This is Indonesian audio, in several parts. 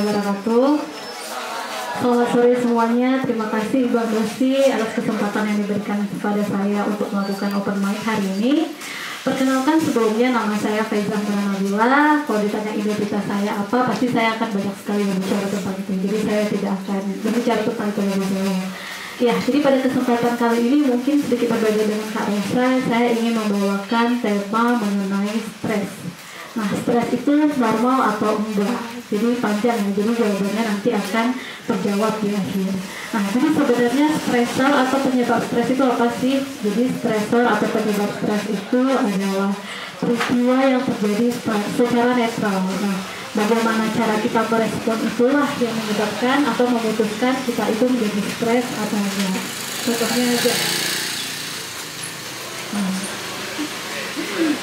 wabarakatuh. Selamat sore semuanya. Terima kasih Bang Dosi atas kesempatan yang diberikan kepada saya untuk melakukan open mic hari ini. Perkenalkan sebelumnya, nama saya Faizah Nabila. Kalau ditanya identitas saya apa, pasti saya akan banyak sekali berbicara tentang itu. Jadi saya tidak akan berbicara tentang itu lebih jauh. Ya, jadi pada kesempatan kali ini mungkin sedikit berbeda dengan Kak Rosa. Saya ingin membawakan tema mengenai stres. Nah, stres itu normal atau enggak? Jadi panjang ya, jadi jawabannya nanti akan terjawab di akhir. Nah, jadi sebenarnya stresor atau penyebab stres itu apa sih? Jadi stresor atau penyebab stres itu adalah peristiwa yang terjadi secara netral. Nah, bagaimana cara kita merespon itulah yang menyebabkan atau memutuskan kita itu menjadi stres atau enggak. Contohnya aja.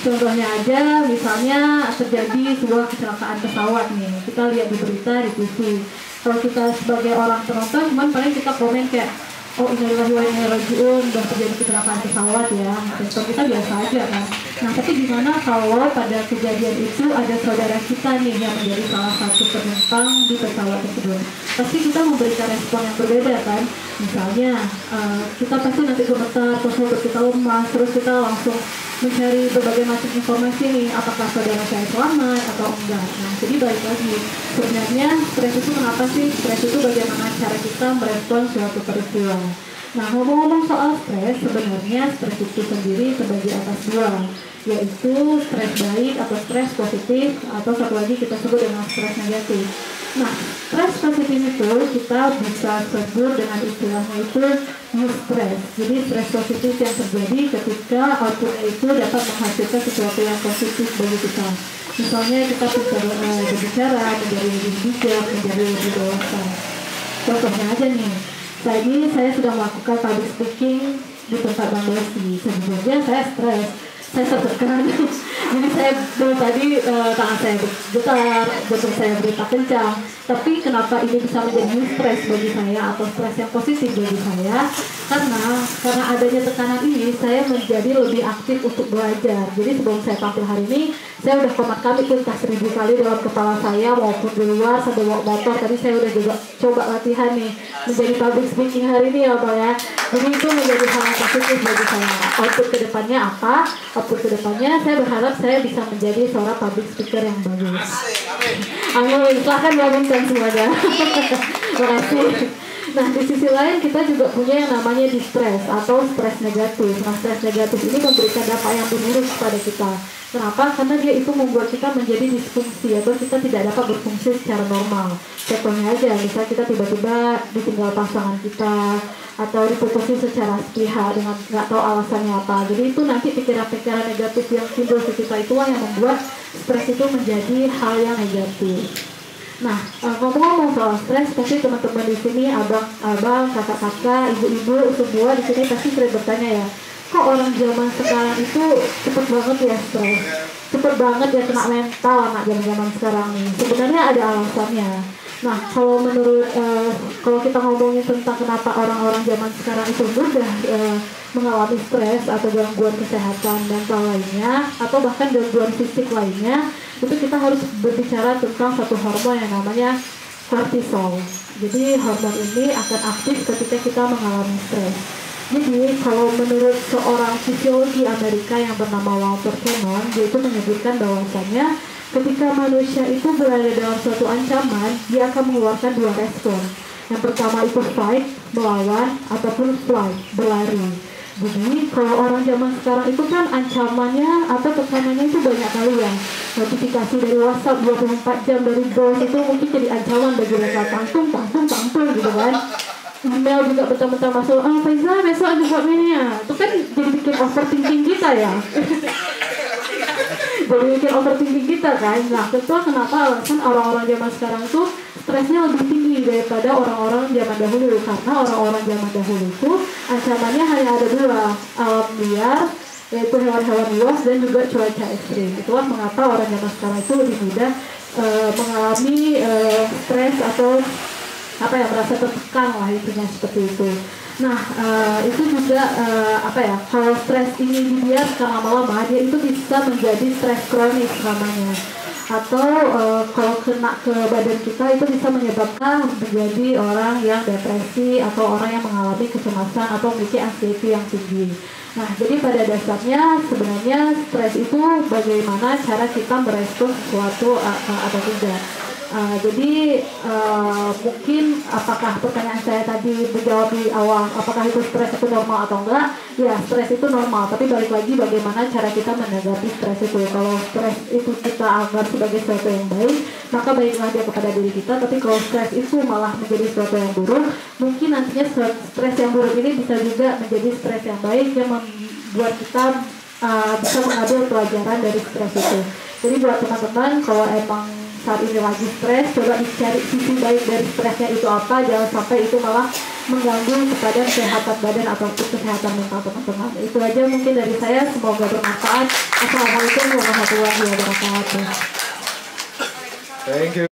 Contohnya aja, misalnya terjadi sebuah kecelakaan pesawat nih, kita lihat di berita, di TV. Kalau kita sebagai orang penonton, cuman paling kita komen kayak, oh innalillahi wa inna ilaihi raji'un, udah terjadi kecelakaan pesawat ya. Respon kita biasa aja kan. Nah, tapi gimana kalau pada kejadian itu ada saudara kita nih yang menjadi salah satu penumpang di pesawat tersebut? Pasti kita memberikan respon yang berbeda kan. Misalnya, kita pasti nanti gemetar, terus kita lemas, terus kita langsung mencari berbagai macam informasi nih, apakah saudara saya selamat atau enggak. Nah, jadi balik lagi, sebenarnya stres itu kenapa sih? Stres itu bagaimana cara kita merespon suatu peristiwa. Nah, ngomong-ngomong soal stres, sebenarnya stres itu sendiri terbagi atas dua, yaitu stres baik atau stres positif, atau satu lagi kita sebut dengan stres negatif. Nah, stres positif itu kita bisa sebut dengan istilahnya itu eustress. Jadi stres positif yang terjadi ketika outputnya itu dapat menghasilkan sesuatu yang positif bagi kita. Misalnya kita bisa berbicara, menjadi lebih bijak, menjadi lebih dewasa. Contohnya aja nih, tadi saya sudah melakukan public speaking di tempat Bang Dosi. Sebenarnya saya stres, saya tertekan. Jadi saya dari tadi tangan saya bergetar, jantung saya berdetak kencang. Tapi kenapa ini bisa menjadi stres bagi saya atau stres yang positif bagi saya? Karena adanya tekanan ini, saya menjadi lebih aktif untuk belajar. Jadi sebelum saya tampil hari ini, saya udah komat kami tuh entah 1000 kali dalam kepala saya maupun di luar sambil bawa motor. Tadi saya udah juga coba latihan nih menjadi public speaking hari ini ya Pak ya. Jadi itu menjadi hal yang positif bagi saya. Output kedepannya apa? Output kedepannya saya berharap saya bisa menjadi seorang public speaker yang bagus. Amin. Silahkan diaminkan semuanya. Terima kasih. Nah, di sisi lain kita juga punya yang namanya distress atau stres negatif. Nah, stres negatif ini memberikan dampak yang buruk kepada kita. Kenapa? Karena dia itu membuat kita menjadi disfungsi atau kita tidak dapat berfungsi secara normal. Contohnya aja, misalnya kita tiba-tiba ditinggal pasangan kita atau diputusin secara sepihak dengan nggak tahu alasannya apa. Jadi itu nanti pikiran-pikiran negatif yang timbul ke kita itulah yang membuat stres itu menjadi hal yang negatif. Nah, ngomong-ngomong soal stres, pasti teman-teman di sini, abang, kakak-kakak, ibu-ibu, semua di sini pasti sering bertanya ya, kok orang zaman sekarang itu cepet banget ya stres, cepet banget ya kena mental anak zaman sekarang nih. Sebenarnya ada alasannya. Nah, kalau menurut kalau kita ngomongin tentang kenapa orang-orang zaman sekarang itu mudah mengalami stres atau gangguan kesehatan mental lainnya atau bahkan gangguan fisik lainnya, itu kita harus berbicara tentang satu hormon yang namanya kortisol. Jadi hormon ini akan aktif ketika kita mengalami stres. Jadi kalau menurut seorang fisiologi Amerika yang bernama Walter Cannon, dia itu menyebutkan bahwasannya ketika manusia itu berada dalam suatu ancaman, dia akan mengeluarkan dua respon. Yang pertama itu fight, melawan, ataupun flight, berlari. Jadi kalau orang zaman sekarang itu kan ancamannya atau tekanannya itu banyak kali ya. Notifikasi dari WhatsApp 24 jam dari bos itu mungkin jadi ancaman bagi mereka. Tangtung gitu kan. Email juga betul-betul masuk, Faizah besok ada buat ini ya. Itu kan jadi bikin overthinking kita ya. Jadi bikin overthinking kita kan. Nah, itu kenapa alasan orang-orang zaman sekarang itu stresnya lebih tinggi daripada orang-orang zaman dahulu. Karena orang-orang zaman dahulu itu ancamannya hanya ada dua, alam liar, yaitu hewan-hewan luas dan juga cuaca ekstrim. Itulah mengapa orang zaman sekarang itu lebih mudah mengalami stres atau merasa tertekan lah, intinya seperti itu. Nah, itu juga kalau stres ini dibiarkan lama-lama, dia itu bisa menjadi stres kronis namanya. atau kalau kena ke badan kita itu bisa menyebabkan menjadi orang yang depresi atau orang yang mengalami kecemasan atau memiliki anxiety yang tinggi. Nah, jadi pada dasarnya sebenarnya stres itu bagaimana cara kita merespon sesuatu atau tidak. Jadi mungkin apakah pertanyaan saya tadi menjawab di awal, apakah itu stres itu normal atau enggak? Ya, stres itu normal, tapi balik lagi bagaimana cara kita menanggapi stres itu. Kalau stres itu kita anggap sebagai sesuatu yang baik, maka baiklah dia kepada diri kita. Tapi kalau stres itu malah menjadi sesuatu yang buruk, mungkin nantinya stres yang buruk ini bisa juga menjadi stres yang baik yang membuat kita bisa mengambil pelajaran dari stres itu. Jadi buat teman-teman, kalau emang saat ini lagi stres, coba dicari sisi baik dari stresnya itu apa, jangan sampai itu malah mengganggu kepada kesehatan badan ataupun kesehatan mental teman-teman. Itu aja mungkin dari saya, semoga bermanfaat. Assalamualaikum warahmatullahi wabarakatuh. Thank you.